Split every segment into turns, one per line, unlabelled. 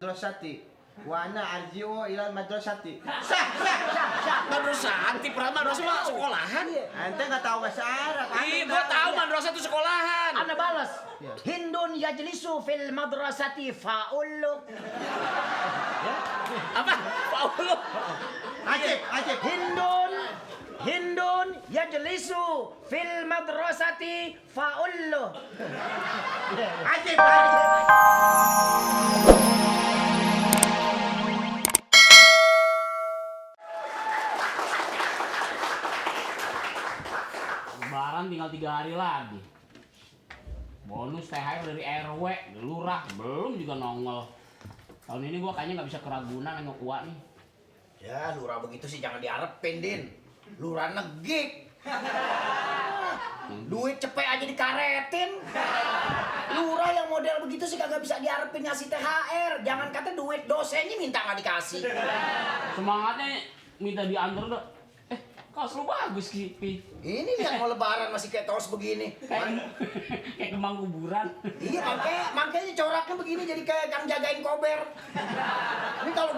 madrasati. Wa ana arji'u ilal madrasati.
Sah. Madrasati, madrasah mah sekolahan.
Ente enggak tahu bahasa Arab.
Ih, gua tahu madrasah itu sekolahan.
Ana balas.
Ya.
Hindun yajlisu fil madrasati fa'ullu.
Apa? Paulo.
Ajib.
Hindun yajlisu fil madrasati fa'ullu.
Ajib.
Lebaran tinggal 3 hari lagi. Bonus THR dari RW, dari lurah, belum juga nongol. Tahun ini gua kayaknya nggak bisa ke Ragunan nengok Uwa nih.
Ya, lurah begitu sih jangan diharapin, Din. Lurah negik. Duit cepet aja dikaretin. Lurah yang model begitu sih kagak bisa diharapin ngasih THR. Jangan kata duit dosennya minta nggak dikasih.
Semangatnya minta diantar dong. Kaos lu bagus, Kipi.
Ini yang mau lebaran masih kayak tos begini.
Kayak kembang kuburan.
Iya, makanya coraknya begini jadi kayak yang jagain kober. Ini kalau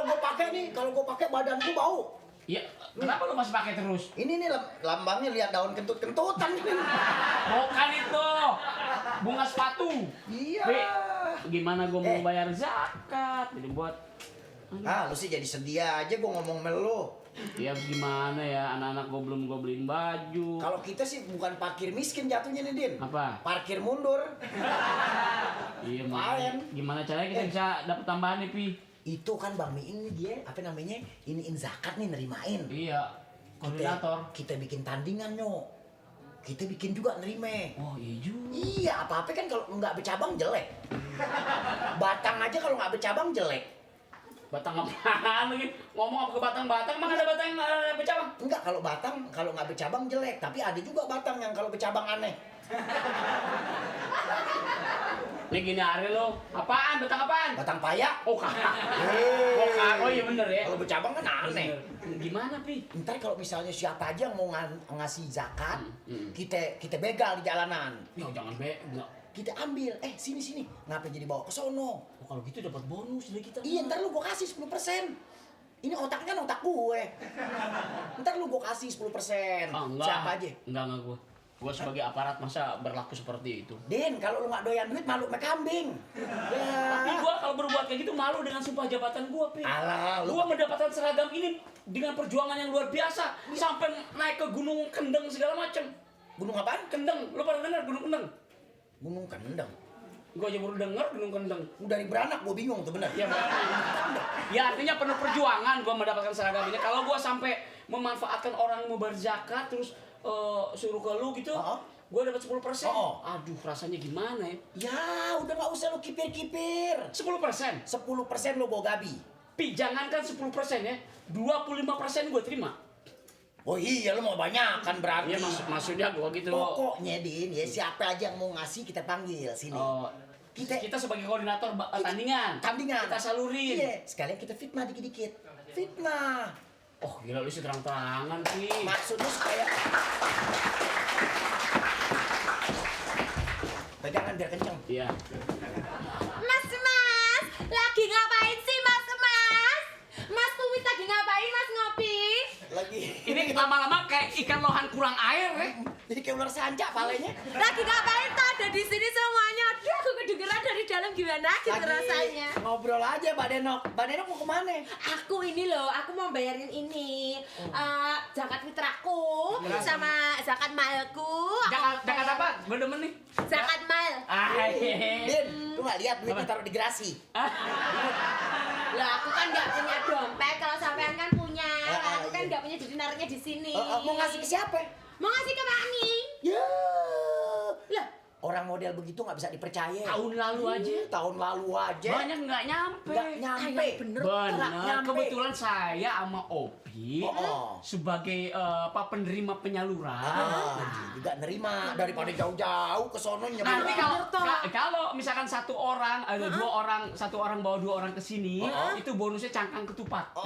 gua pakai badan gua bau.
Iya, kenapa lu masih pakai terus?
Ini nih lambangnya lihat daun kentut-kentutan.
Bukan itu. Bunga sepatu.
Iya.
Bi, gimana gua mau bayar zakat? Jadi buat
Ah, lu sih jadi sedih aja gua ngomong melu.
ya gimana ya, anak-anak gua belum gua beliin baju.
Kalau kita sih bukan parkir miskin jatuhnya nih, Din.
Apa?
Parkir mundur.
Iya,
Main.
gimana caranya kita bisa dapat tambahan nih, Pi?
Itu kan Bang Miing nih dia, apa namanya? Iniin zakat nih, nerimain.
Iya, koordinator.
Kita bikin tandingan, Nyok. Kita bikin juga nerime.
Oh, iya juga.
Iya, apa-apa kan kalau nggak bercabang jelek. Batang aja kalau nggak bercabang jelek.
Batang apaan lagi? Ngomong apa ke batang-batang, emang ada batang yang nggak bercabang?
Enggak, kalau nggak bercabang jelek. Tapi ada juga batang yang kalau bercabang aneh.
Ini gini hari lo, apaan? Batang apaan?
Batang paya.
Oh, kakak. Oh iya bener ya.
Kalau bercabang kan aneh.
Gimana, Pi?
Ntar kalau misalnya siapa aja yang mau ngasih zakat, kita begal di jalanan.
Ya jangan enggak.
Kita ambil, sini. Ngapa jadi bawa ke sono?
Oh, kalau gitu dapat bonus dari kita.
Iya, ntar lu gua kasih 10%. Ini otaknya kan otak gue. Ntar lu gua kasih 10%.
Enggak.
Siapa aja?
Enggak gua. Gua sebagai aparat masa berlaku seperti itu.
Din, kalau lu nggak doyan duit, malu sama kambing.
Tapi
Ya.
gua kalau berbuat kayak gitu malu dengan sumpah jabatan gua, Pi.
Alah, lu.
Gua mendapatkan seragam ini dengan perjuangan yang luar biasa. Sampai naik ke Gunung Kendeng segala macam.
Gunung apaan?
Kendeng, lu pernah dengar Gunung Kendeng?
Gunung Kendeng.
Gua aja baru denger Gunung Kendeng.
Dari beranak gua bingung tuh bener.
Ya, ya artinya penuh perjuangan gua mendapatkan seragam ini. Kalau gua sampai memanfaatkan orang yang mau berzakat terus suruh ke lu gitu, gua dapat 10%. Aduh, rasanya gimana ya?
Ya, udah nggak usah lu kipir-kipir.
10%.
10% lu bawa gabi.
Pi, jangankan 10% ya, 25% gua terima.
Oh iya, lu mau banyak kan berarti.
Iya, maksudnya gua gitu.
Pokoknya, Din, ya siapa aja yang mau ngasih kita panggil sini.
Kita sebagai koordinator tandingan. Kita salurin.
Iya, sekalian kita fitnah dikit-dikit. Fitnah.
Oh, gila lu sih terang-terangan, Pi.
Maksud lu supaya pegangan biar kenceng.
Iya.
Mas, lagi ngapain sih Mas? Mas Tumis lagi ngapain Mas ngopi?
Lagi.
Ini lama-lama kayak ikan lohan kurang air ya.
Jadi kayak ular sanca palenya.
Lagi ngapain tuh ada di sini semuanya? Aduh, aku kedengeran dari dalam gimana gitu rasanya.
Ngobrol aja Mbak Denok. Mbak Denok mau kemana?
Aku ini loh, aku mau bayarin ini zakat fitrahku sama zakat malku.
Zakat apa? Gue demen nih.
Zakat mal.
Din, lu nggak lihat duitnya taruh di gerasi?
Lah aku kan nggak punya dompet, kalau sampean kan punya. Aku kan nggak punya, jadi naruhnya di sini.
Mau ngasih ke siapa?
Mau ngasih ke Mami.
Ya.
Lah,
Orang model begitu nggak bisa dipercaya.
Tahun lalu aja.
Tahun lalu aja.
Banyak nggak nyampe.
Nggak nyampe.
Bener.
Benar.
nyampe.
Kebetulan saya sama Opi sebagai penerima penyaluran.
Juga nerima daripada jauh-jauh ke sono
Nanti
nyebrang.
kalau misalkan satu orang ada satu orang bawa 2 orang ke sini, itu bonusnya cangkang ketupat.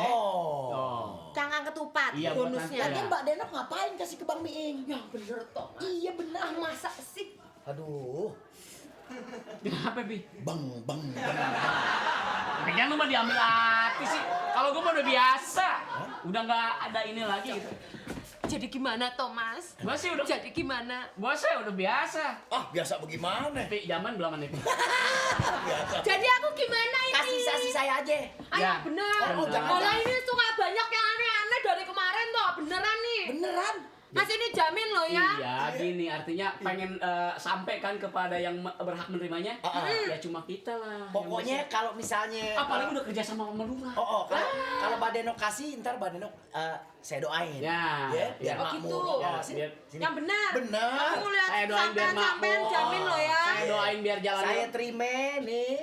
Cangkang ketupat
Iya, buat
bonusnya.
nanti
Lagian Mbak Denok ngapain kasih ke Bang Miing?
Ya bener toh.
Iya benar.
Masa sih?
Aduh.
Kenapa, Pi?
Bang.
Jangan lu mah diambil hati sih. Kalau gua mah udah biasa. Udah nggak ada ini lagi gitu.
Jadi gimana Thomas?
Gua sih udah
Jadi gimana?
Gua sih udah biasa.
Ah, biasa bagaimana?
Tapi zaman belum nih.
Biasa.
Jadi aku gimana ini?
Kasih saya aja.
Ayo
Ya.
bener.
Oh, jangan.
Malah ini suka banyak yang aneh-aneh dari kemarin tuh. Beneran nih.
Beneran?
Mas ini jamin loh ya.
Iya, gini artinya pengen sampaikan kepada yang berhak menerimanya. Ya cuma kita lah.
Pokoknya kalau misalnya
apalagi udah kerja sama lurah.
kalau Mbak Denok kasih, ntar Mbak Denok saya doain.
Ya,
biar
Oh
makmur.
gitu.
Ya,
Sini.
sini.
Yang benar.
Benar.
Aku ngeliat
Saya doain biar
sampean
makmur.
jamin loh ya.
Saya doain biar jalan.
Saya terima nih,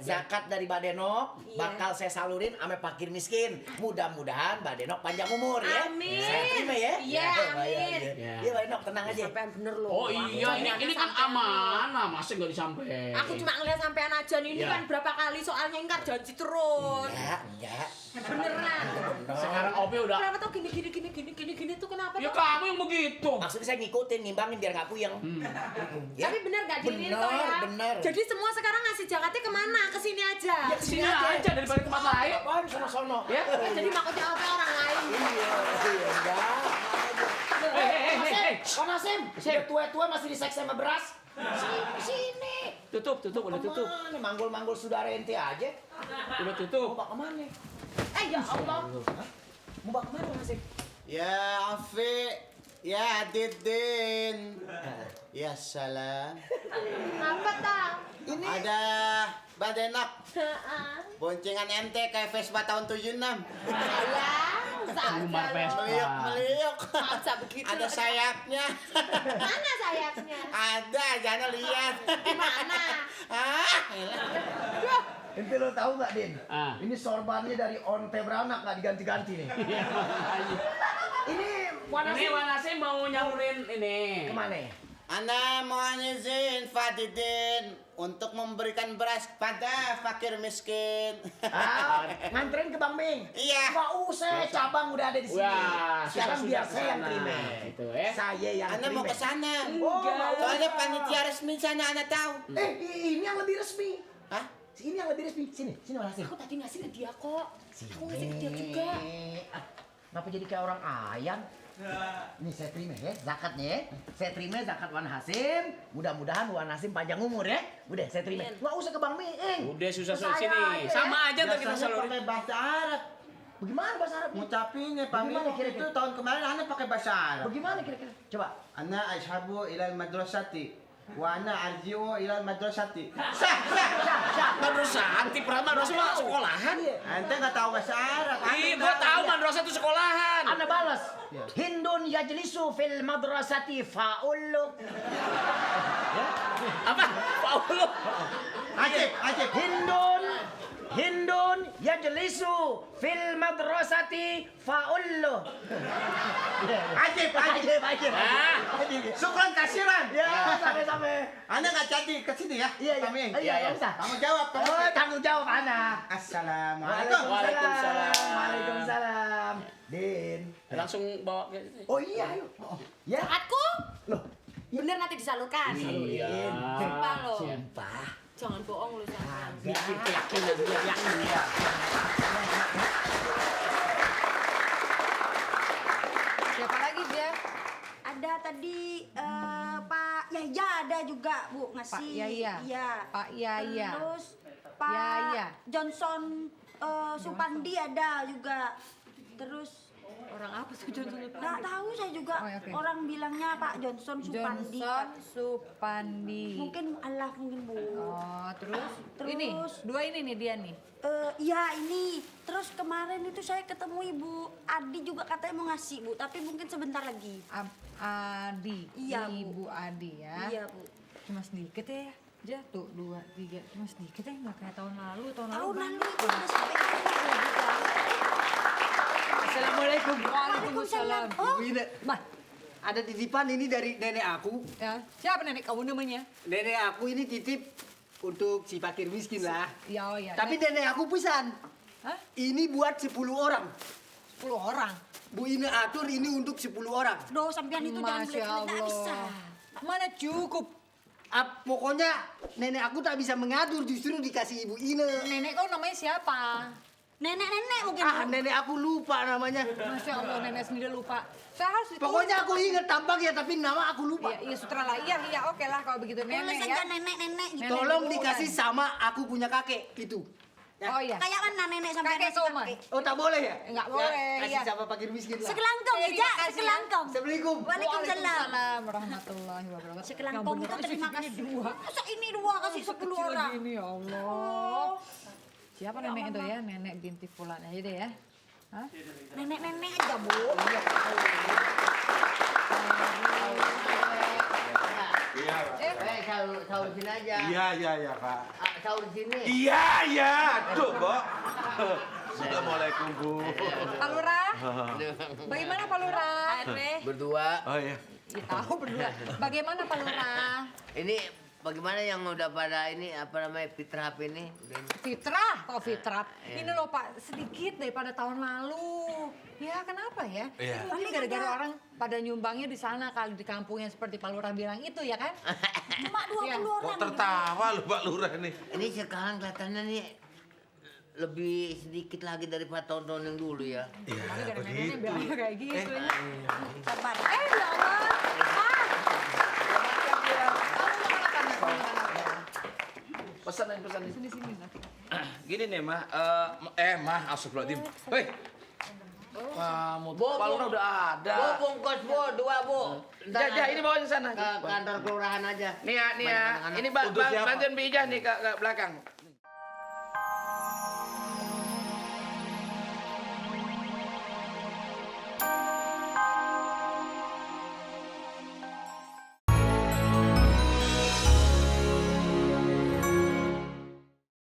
zakat dari Mbak Denok,
Iya.
bakal saya salurin sama fakir miskin. Mudah-mudahan Mbak Denok panjang umur ya.
Amin.
Saya terima ya.
Iya, amin.
Ya.
Iya Mbak Denok, tenang aja.
Sampean bener loh.
Oh iya, ini kan amanah, masa nggak disampaikan?
Aku cuma ngeliat sampean aja nih, ini
Ya.
kan berapa kali soalnya ingkar janji terus.
Enggak.
Beneran.
Sekarang Opi udah.
Kenapa tuh gini tuh kenapa
Ya
tuh?
kamu yang begitu.
Maksudnya saya ngikutin, ngimbangin biar nggak puyeng. Ya?
Tapi bener gak jadi
Bener,
itu ya?
bener.
Jadi semua sekarang ngasih zakatnya kemana? Kesini aja.
Ya,
Sini aja daripada tempat lain.
Apaan sono-sono?
Ya.
Jadi maksudnya apa orang lain?
Iya, enggak.
Hei.
Pak Nasim, udah tua-tua masih diseks sama beras. Sini.
Tutup, udah tutup.
Kemana? Manggul-manggul saudara ente aja.
Udah
Mau
tutup.
bawa kemana?
Ya Allah.
Mau bawa kemana Pak Nasim?
Ya Afi, ya Didin. Ya salam.
Apa tak?
Ini
Ada Badenak. Boncengan ente kayak Vespa tahun 76.
Ya,
Umar Vespa.
Meliuk.
Masa begitu?
Ada sayapnya.
Mana sayapnya?
Ada, jangan lihat.
Di mana?
Ah,
Ente lo tahu nggak Din?
Ah.
Ini sorbannya dari onte beranak nggak diganti-ganti nih.
Iya, makanya.
Ini
Ini
Wanasim
Wanasim mau nyalurin ini.
kemana?
Ana mohon izin Fadidin untuk memberikan beras kepada fakir miskin.
Nganterin ke Bang Ming.
Iya.
Nggak usah, cabang udah ada di sini.
Wah,
Sekarang
sudah
biar saya yang
sana.
terima.
Itu ya.
Saya yang
Ana
terima.
mau ke sana.
Oh, mau.
Soalnya panitia resmi sana Ana tahu.
Ini yang lebih resmi.
Hah?
Ini yang lebih resmi. Sini Wanasim.
Aku tadi ngasih ke dia kok. Aku ngasih ke dia juga.
Kenapa jadi kayak orang ayan? Ini saya terima ya, zakatnya ya. Saya terima zakat Wan Hasim. Mudah-mudahan Wan Hasim panjang umur ya. Udah, saya terima. Nggak usah ke Bang Miing.
Udah susah
Ke saya
sini.
aja, ya.
Sama aja tuh kita
Biasanya
salurin.
pakai bahasa Arab.
Bagaimana bahasa Arabnya?
Ngucapinnya Pak
Bagaimana
Mimo
kira-kira?
itu tahun kemarin Ana pakai bahasa Arab.
Bagaimana kira-kira? Coba.
Ana ashabu ilal madrasati wa ana arji'u ilal madrasati.
Madrasah, anti madrasah mah sekolahan.
Ente nggak tahu bahasa Arab.
Ih, gua tahu madrasah itu sekolahan.
Anda balas.
Ya.
Hindun yajlisu fil madrasati fa'ullu.
Apa? Paulo.
Ajib.
Hindun yajlisu fil madrasati fa'ullu.
Ajib.
Ah,
Syukran kasiran.
Ya, sampai-sampai.
Ana nggak jadi ke sini ya.
Iya,
Pak Ming.
iya, bisa.
Kamu jawab.
Oh, tanggung jawab anak.
Assalamualaikum.
Waalaikumsalam.
Waalaikumsalam. Din.
langsung bawa ke
Oh iya, ayo. Ya.
Zakatku?
Loh,
Bener nanti disalurkan.
Iya.
Sumpah lo.
Sumpah.
Jangan bohong lo sama.
Bikin keyakinan biar yakin ya.
Siapa lagi dia? Ada tadi Pak Yaya ada juga Bu ngasih. Pak Yaya. Iya. Pak Yaya. Terus Pak Yaya. Johnson Supandi ada juga. Terus
Orang apa sih Johnson?
nggak tahu saya juga. Oh, oke. Orang bilangnya Pak Johnson Supandi. Johnson Pak. Supandi. Mungkin Allah mungkin Bu. Oh, terus? Terus? Ini, dua ini nih dia nih. Iya ini. Terus kemarin itu saya ketemu Ibu Adi juga katanya mau ngasih Bu, tapi mungkin sebentar lagi. Adi. Iya, Bu. Ibu Adi ya. Iya Bu. Cuma sedikit ya. Jatuh 2, 3. Cuma sedikit ya, nggak kayak tahun lalu. Tahun lalu banyak. itu ada sampai
Assalamualaikum.
Waalaikumsalam. Oh,
Ibu Ida.
Mah,
Ada titipan ini dari nenek aku.
ya. Siapa nenek kamu namanya?
Nenek aku ini titip untuk si fakir miskin lah.
Ya, oh ya.
Tapi nenek aku pesan.
Hah?
Ini buat 10 orang.
10 orang.
Bu Ina atur ini untuk 10 orang.
Doh sampean itu jangan Masya beli nggak bisa. Allah. Mana cukup?
Pokoknya nenek aku tak bisa mengatur, justru dikasih ibu Ine.
Nenek kau namanya siapa?
Nenek mungkin.
Nenek aku lupa namanya.
Masya Allah, nenek sendiri lupa. Saya harus ditulis.
Pokoknya aku ingat tampaknya, tapi nama aku lupa.
Iya, sutralah. Iya, oke lah kalau begitu
Tulis
nenek
aja
ya.
nenek gitu.
Tolong dikasih sama aku punya kakek itu. Ya.
Oh iya.
Kayak mana nenek sampai
Kakek
nasi
Soma.
kakek.
Oh tak boleh ya?
Enggak boleh,
Kasih
iya.
sama fakir miskin lah.
Sekelangkong
Terima
aja,
kasih, ya.
sekelangkong.
Assalamualaikum.
Waalaikumsalam.
Waalaikumsalam warahmatullahi wabarakatuh.
Sekelangkong itu terima kasih.
Dua.
Masa ini dua kasih 10
Kecil
orang?
gini, ya Allah. Siapa nenek itu ya? Nenek binti Fulan aja deh ya. Hah?
Nenek-nenek aja, Bu.
Sahur sini aja.
Iya, Kak.
Sahur sini.
Iya. Tuh, Kok. Assalamualaikum, Bu.
Pak Lurah? Bagaimana Pak Lurah?
Berdua.
Oh iya.
Ya, tahu berdua. Bagaimana Pak Lurah?
Ini bagaimana yang udah pada ini apa namanya fitrah ini?
Fitrah, kok fitrah? Ini loh Pak, sedikit daripada tahun lalu. Ya kenapa ya?
Iya.
Ini gara-gara orang pada nyumbangnya di sana kali di kampungnya seperti Pak Lurah bilang itu ya kan?
Cuma 20
Iya.
orang.
Kok tertawa lu, Pak Lurah nih?
Ini sekarang kelihatannya nih lebih sedikit lagi daripada tahun-tahun yang dulu ya.
Iya,
Gara-gara neneknya
begitu.
bilangnya kayak gitu.
Sabar.
Ya Allah.
Pesan.
Sini nanti.
Gini nih, Mah. Mah, astagfirullahaladzim. Hei. Kamu tuh, Pak Lurah udah ada.
Bu, bungkus Bu, 2 Bu.
Ya, ini bawa ke sana.
Ke kantor kelurahan aja.
Nih ya.
Banyak anak-anak.
Ini
Untuk siapa?
bantuin Bi Ijah nih ke belakang.